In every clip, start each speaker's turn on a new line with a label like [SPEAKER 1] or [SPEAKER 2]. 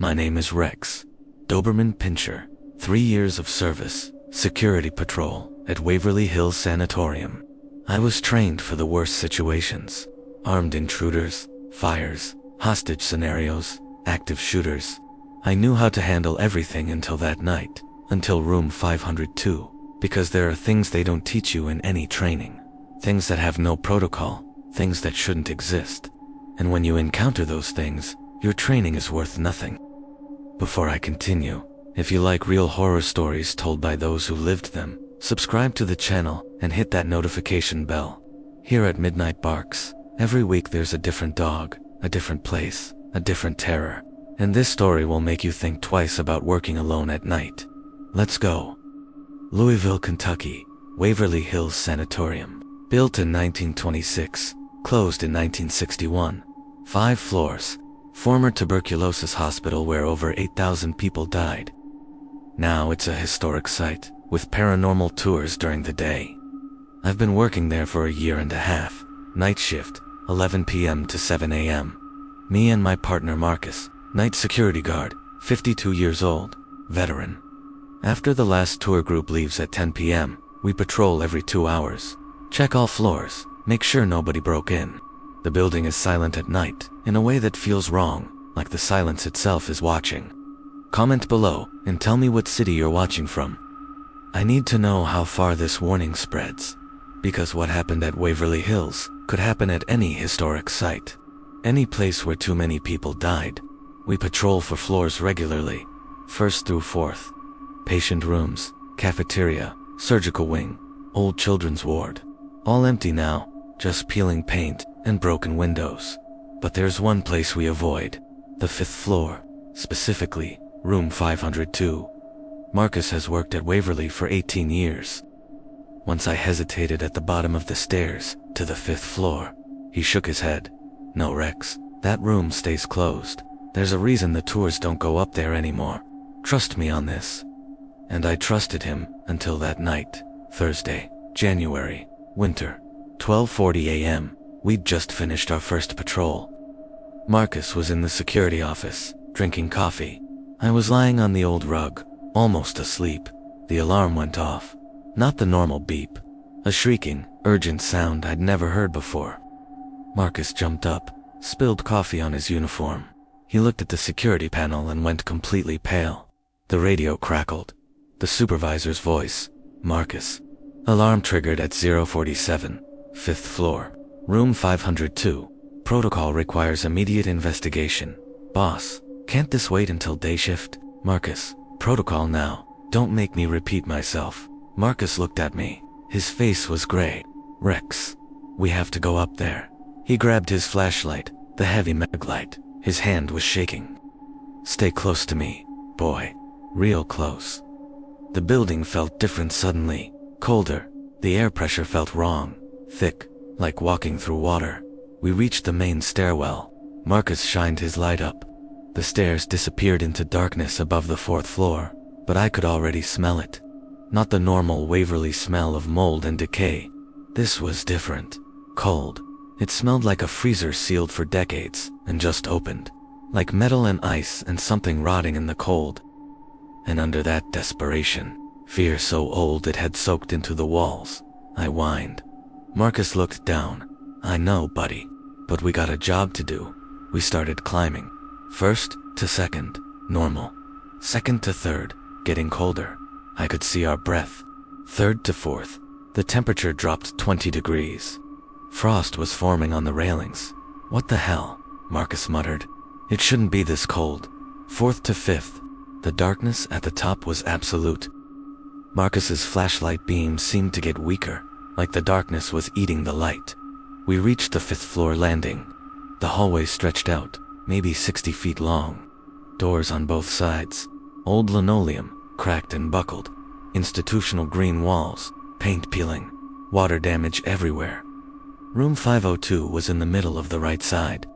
[SPEAKER 1] My name is Rex Doberman Pinscher. 3 years of service, security patrol at Waverly Hills Sanatorium. I was trained for the worst situations. Armed intruders, fires, hostage scenarios, active shooters. I knew how to handle everything until that night, until room 502, because there are things they don't teach you in any training. Things that have no protocol, things that shouldn't exist. And when you encounter those things, your training is worth nothing. Before I continue, if you like real horror stories told by those who lived them, subscribe to the channel and hit that notification bell. Here at Midnight Barks, every week there's a different dog, a different place, a different terror. And this story will make you think twice about working alone at night. Let's go. Louisville, Kentucky, Waverly Hills Sanatorium. Built in 1926, closed in 1961. 5 floors. Former tuberculosis hospital where over 8,000 people died. Now it's a historic site, with paranormal tours during the day. I've been working there for a year and a half. Night shift, 11 p.m. to 7 a.m. Me and my partner Marcus, night security guard, 52 years old, veteran. After the last tour group leaves at 10 p.m., we patrol every 2 hours. Check all floors, make sure nobody broke in. The building is silent at night, in a way that feels wrong, like the silence itself is watching. Comment below and tell me what city you're watching from. I need to know how far this warning spreads, because what happened at Waverly Hills could happen at any historic site. Any place where too many people died. We patrol for floors regularly, 1st through 4th. Patient rooms, cafeteria, surgical wing, old children's ward. All empty now, just peeling paint and broken windows. But there's one place we avoid, the 5th floor, specifically, room 502. Marcus has worked at Waverly for 18 years. Once I hesitated at the bottom of the stairs to the 5th floor. He shook his head. No, Rex, that room stays closed. There's a reason the tours don't go up there anymore. Trust me on this. And I trusted him until that night, Thursday, January, winter, 12:40 a.m. We'd just finished our first patrol. Marcus was in the security office, drinking coffee. I was lying on the old rug, almost asleep. The alarm went off. Not the normal beep. A shrieking, urgent sound I'd never heard before. Marcus jumped up, spilled coffee on his uniform. He looked at the security panel and went completely pale. The radio crackled. The supervisor's voice. Marcus. Alarm triggered at 047, 5th floor. Room 502. Protocol requires immediate investigation. Boss, can't this wait until day shift? Marcus, protocol now. Don't make me repeat myself. Marcus looked at me. His face was gray. Rex, we have to go up there. He grabbed his flashlight, the heavy mag light. His hand was shaking. Stay close to me, boy. Real close. The building felt different suddenly. Colder. The air pressure felt wrong. Thick. Like walking through water. We reached the main stairwell. Marcus shined his light up. The stairs disappeared into darkness above the 4th floor, but I could already smell it. Not the normal Waverly smell of mold and decay. This was different. Cold. It smelled like a freezer sealed for decades and just opened. Like metal and ice and something rotting in the cold. And under that desperation, fear so old it had soaked into the walls, I whined. Marcus looked down. I know, buddy, but we got a job to do. We started climbing. 1st to 2nd, normal. 2nd to 3rd, getting colder. I could see our breath. 3rd to 4th, the temperature dropped 20 degrees. Frost was forming on the railings. What the hell? Marcus muttered. It shouldn't be this cold. 4th to 5th, the darkness at the top was absolute. Marcus's flashlight beam seemed to get weaker. Like the darkness was eating the light. We reached the 5th floor landing. The hallway stretched out, maybe 60 feet long. Doors on both sides. Old linoleum, cracked and buckled. Institutional green walls, paint peeling. Water damage everywhere. Room 502 was in the middle of the right side.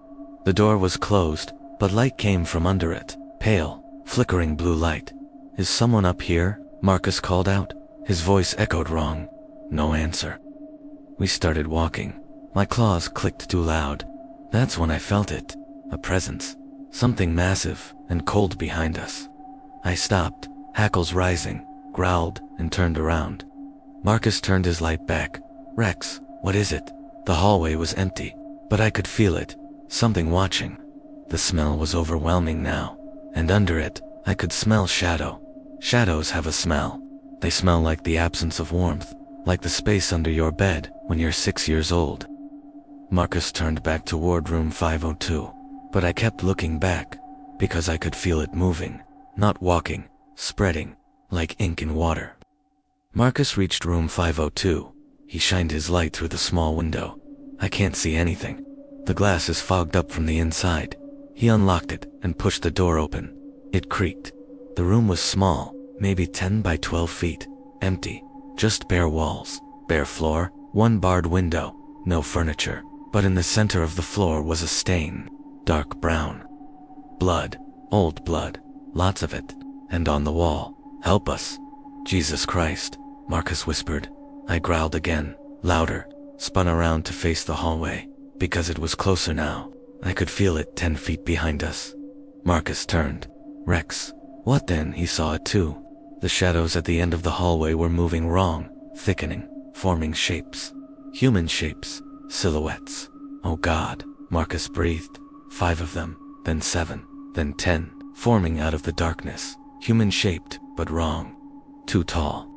[SPEAKER 1] The door was closed, but light came from under it. Pale, flickering blue light. Is someone up here? Marcus called out. His voice echoed wrong. No answer. We started walking. My claws clicked too loud. That's when I felt it. A presence. something massive and cold behind us. I stopped, hackles rising, growled, and turned around. Marcus turned his light back. "Rex, what is it?" The hallway was empty, but I could feel it, something watching. The smell was overwhelming now, and under it, I could smell shadow. Shadows have a smell. They smell like the absence of warmth, like the space under your bed when you're 6 years old. Marcus turned back toward room 502, but I kept looking back, because I could feel it moving, not walking, spreading, like ink in water. Marcus reached room 502. He shined his light through the small window. I can't see anything. The glass is fogged up from the inside. He unlocked it and pushed the door open. It creaked. The room was small, maybe 10 by 12 feet, empty, just bare walls, bare floor, one barred window, no furniture, but in the center of the floor was a stain, dark brown. Blood, old blood, lots of it, and on the wall. "Help us." "Jesus Christ," Marcus whispered. I growled again, louder, spun around to face the hallway, because it was closer now. I could feel it 10 feet behind us. Marcus turned. "Rex." What then? He saw it too. The shadows at the end of the hallway were moving wrong, thickening, forming shapes. Human shapes, silhouettes. "Oh God," Marcus breathed. 5 of them, then 7, then 10, forming out of the darkness. Human-shaped, but wrong. Too tall.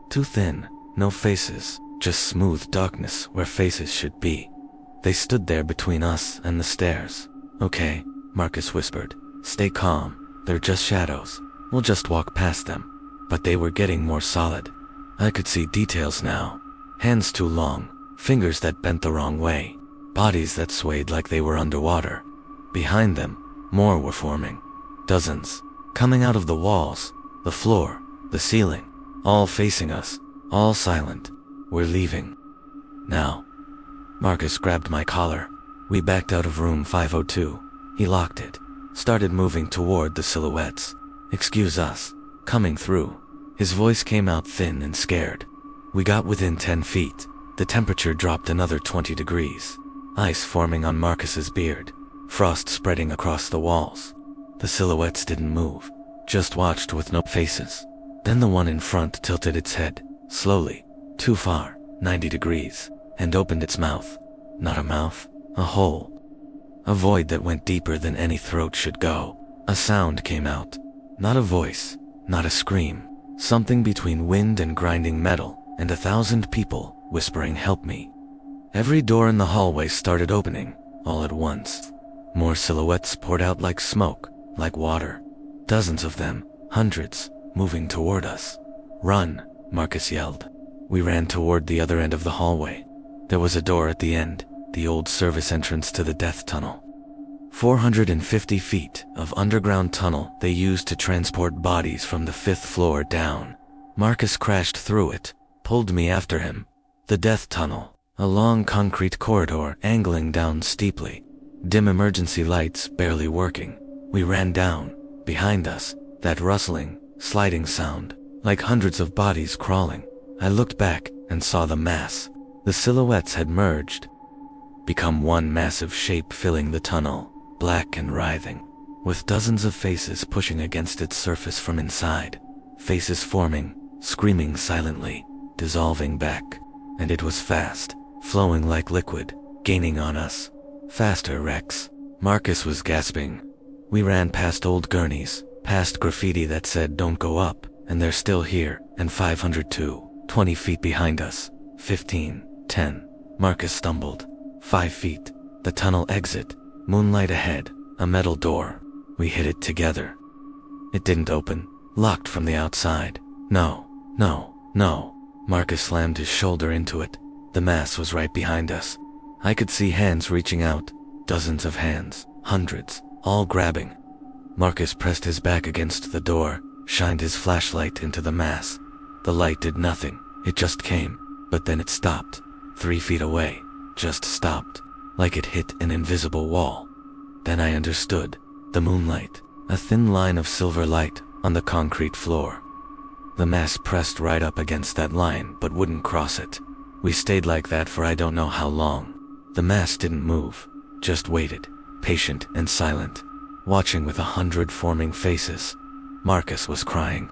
[SPEAKER 1] Too thin, no faces, just smooth darkness where faces should be. They stood there between us and the stairs. "Okay," Marcus whispered. "Stay calm. They're just shadows. We'll just walk past them." But they were getting more solid. I could see details now. Hands too long, fingers that bent the wrong way, bodies that swayed like they were underwater. Behind them, more were forming. Dozens, coming out of the walls, the floor, the ceiling, all facing us, all silent. "We're leaving. Now." Marcus grabbed my collar. We backed out of room 502. He locked it, started moving toward the silhouettes. "Excuse us. Coming through." His voice came out thin and scared. We got within 10 feet. The temperature dropped another 20 degrees. Ice forming on Marcus's beard. Frost spreading across the walls. The silhouettes didn't move, just watched with no faces. Then the one in front tilted its head, slowly, too far, 90 degrees, and opened its mouth. Not a mouth, a hole. A void that went deeper than any throat should go. A sound came out. Not a voice, not a scream. Something between wind and grinding metal, and 1,000 people whispering, "Help me." Every door in the hallway started opening, all at once. More silhouettes poured out like smoke, like water. Dozens of them, hundreds, moving toward us. "Run," Marcus yelled. We ran toward the other end of the hallway. There was a door at the end, the old service entrance to the death tunnel. 450 feet of underground tunnel they used to transport bodies from the 5th floor down. Marcus crashed through it, pulled me after him. The death tunnel, a long concrete corridor angling down steeply. Dim emergency lights barely working. We ran down. Behind us, that rustling, sliding sound, like hundreds of bodies crawling. I looked back and saw the mass. The silhouettes had merged, become one massive shape filling the tunnel, black and writhing, with dozens of faces pushing against its surface from inside. Faces forming, screaming silently, dissolving back. And it was fast, flowing like liquid, gaining on us. "Faster, Rex." Marcus was gasping. We ran past old gurneys, past graffiti that said "Don't go up," and they're still here, and 502, 20 feet behind us. 15, 10. Marcus stumbled. 5 feet. The tunnel exit. Moonlight ahead. A metal door. We hit it together. It didn't open. Locked from the outside. No. Marcus slammed his shoulder into it. The mass was right behind us. I could see hands reaching out. Dozens of hands. Hundreds. All grabbing. Marcus pressed his back against the door, shined his flashlight into the mass. The light did nothing. It just came. But then it stopped. 3 feet away. Just stopped. Like it hit an invisible wall. Then I understood. The moonlight. A thin line of silver light on the concrete floor. The mass pressed right up against that line but wouldn't cross it. We stayed like that for I don't know how long. The mass didn't move. Just waited. Patient and silent. watching with 100 forming faces. Marcus was crying.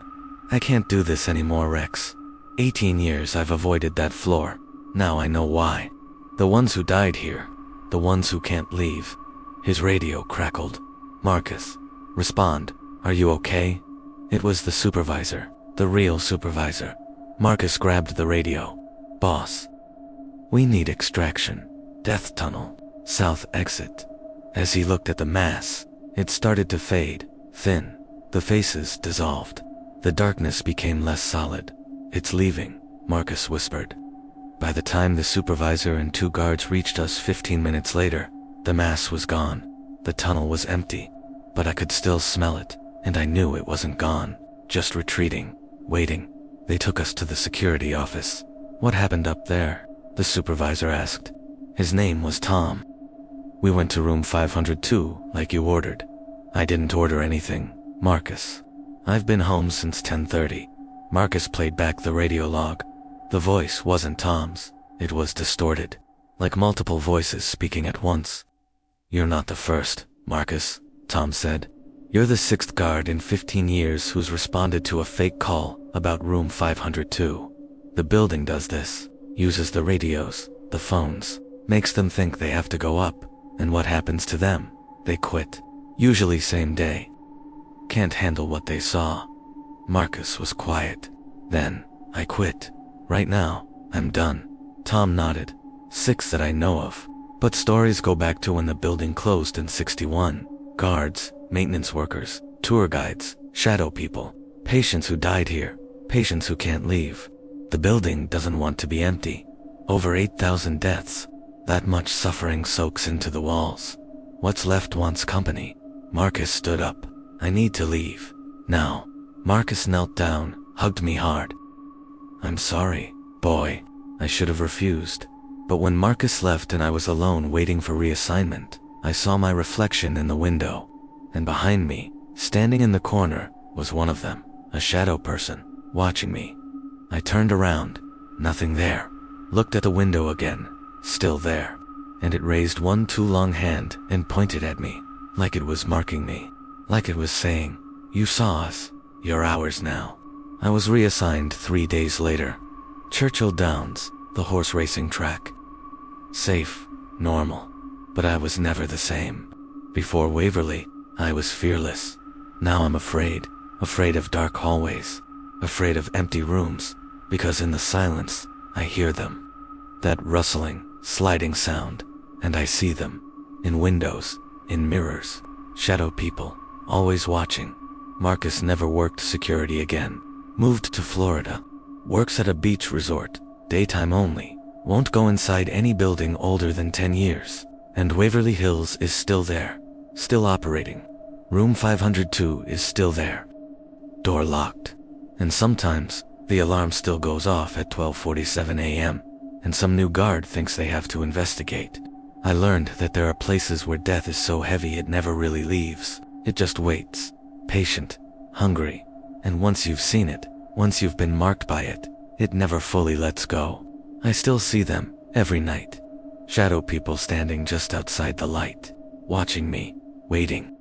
[SPEAKER 1] I can't do this anymore, Rex. 18 years I've avoided that floor. Now I know why. The ones who died here. The ones who can't leave. His radio crackled. Marcus, respond. Are you okay? It was the supervisor. The real supervisor. Marcus grabbed the radio. Boss. We need extraction. Death tunnel. South exit. As he looked at the mass, it started to fade, thin. The faces dissolved. The darkness became less solid. It's leaving, Marcus whispered. By the time the supervisor and 2 guards reached us 15 minutes later, the mass was gone. The tunnel was empty, but I could still smell it, and I knew it wasn't gone, just retreating, waiting. They took us to the security office. What happened up there? The supervisor asked. His name was Tom. We went to room 502, like you ordered. I didn't order anything, Marcus. I've been home since 10:30. Marcus played back the radio log. The voice wasn't Tom's. It was distorted, like multiple voices speaking at once. You're not the first, Marcus, Tom said. You're the 6th guard in 15 years who's responded to a fake call about room 502. The building does this, uses the radios, the phones, makes them think they have to go up, and what happens to them? They quit, usually same day. Can't handle what they saw. Marcus was quiet. Then, I quit. Right now, I'm done. Tom nodded. 6 that I know of. But stories go back to when the building closed in 61. Guards, maintenance workers, tour guides, shadow people, patients who died here, patients who can't leave. The building doesn't want to be empty. Over 8,000 deaths. That much suffering soaks into the walls. What's left wants company. Marcus stood up. I need to leave. Now. Marcus knelt down, hugged me hard. I'm sorry, boy. I should have refused. But when Marcus left and I was alone waiting for reassignment, I saw my reflection in the window. And behind me, standing in the corner, was one of them, a shadow person, watching me. I turned around. Nothing there. Looked at the window again. Still there. And it raised one too long hand and pointed at me, like it was marking me. Like it was saying, you saw us. You're ours now. I was reassigned 3 days later. Churchill Downs, the horse racing track. Safe, normal, but I was never the same. Before Waverly, I was fearless. Now I'm afraid of dark hallways, afraid of empty rooms, because in the silence, I hear them. That rustling, sliding sound, and I see them. In windows, in mirrors, shadow people, always watching. Marcus never worked security again. Moved to Florida. Works at a beach resort, daytime only. Won't go inside any building older than 10 years. And Waverly Hills is still there. Still operating. Room 502 is still there. Door locked. And sometimes, the alarm still goes off at 12:47 a.m. And some new guard thinks they have to investigate. I learned that there are places where death is so heavy it never really leaves. It just waits. Patient, hungry, and once you've seen it, once you've been marked by it, it never fully lets go. I still see them, every night. Shadow people standing just outside the light, watching me, waiting.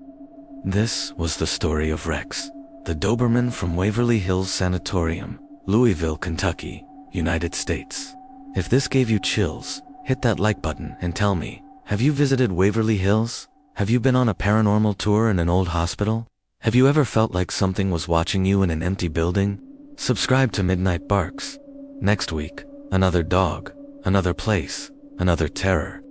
[SPEAKER 1] This was the story of Rex, the Doberman from Waverly Hills Sanatorium, Louisville, Kentucky, United States. If this gave you chills, hit that like button and tell me, have you visited Waverly Hills? Have you been on a paranormal tour in an old hospital? Have you ever felt like something was watching you in an empty building? Subscribe to Midnight Barks. Next week, another dog, another place, another terror.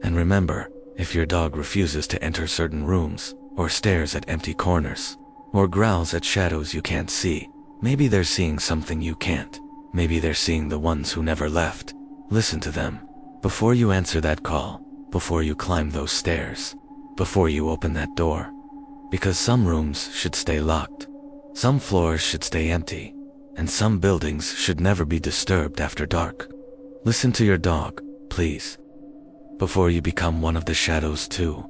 [SPEAKER 1] And remember, if your dog refuses to enter certain rooms, or stares at empty corners, or growls at shadows you can't see, maybe they're seeing something you can't. Maybe they're seeing the ones who never left. Listen to them. Before you answer that call, before you climb those stairs, before you open that door. Because some rooms should stay locked, some floors should stay empty, and some buildings should never be disturbed after dark. Listen to your dog, please. Before you become one of the shadows too.